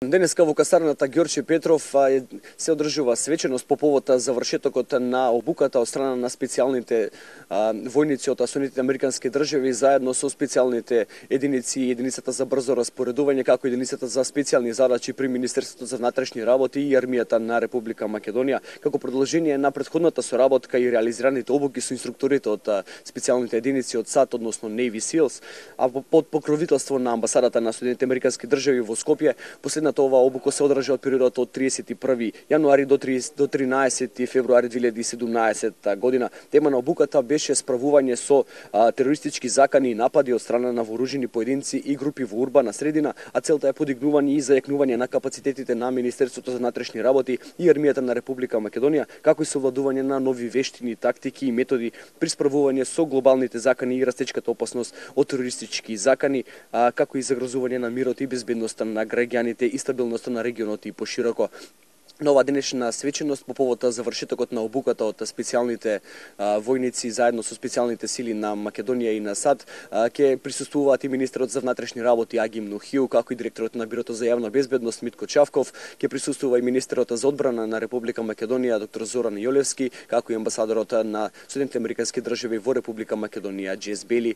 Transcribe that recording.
Денеска во касарната Ѓорче Петров се одржува свеченост по повод завршетокот на обуката од страна на специјалните војници од Соединетите Американски држави заедно со специјалните единици и единицата за брзо распоредување, како и единицата за специјални задачи при Министерството за внатрешни работи и армијата на Република Македонија, како продолжение на претходната соработка и реализираните обуки со инструкторите од специјалните единици од САД, односно Navy SEALs, а под покровителство на амбасадата на Соединетите Американски држави во Скопје. Последната ова обука се одржа од периодот од 31 јануари до 13 февруари 2017 година. Тема на обуката беше справување со терористички закани и напади од страна на вооружени поединци и групи во урбана средина, а целта е подигнување и зајакнување на капацитетите на Министерството за внатрешни работи и армијата на Република Македонија, како и совладување на нови вештини, тактики и методи при справување со глобалните закани и растечката опасност од терористички закани, како и загрозување на мирот и безбедноста на граѓаните и стабилноста на регионот и пошироко. На ова денешна свеченост по повод завршетокот на обуката од специјалните војници заедно со специјалните сили на Македонија и на САД ќе присуствуваат и министерот за внатрешни работи Агим Нухиу, како и директорот на Бирото за јавна безбедност Митко Чавков, ќе присуствува и министерот за одбрана на Република Македонија доктор Зоран Јолевски, како и амбасадорот на Соединетите Американски држави во Република Македонија Джес Бели,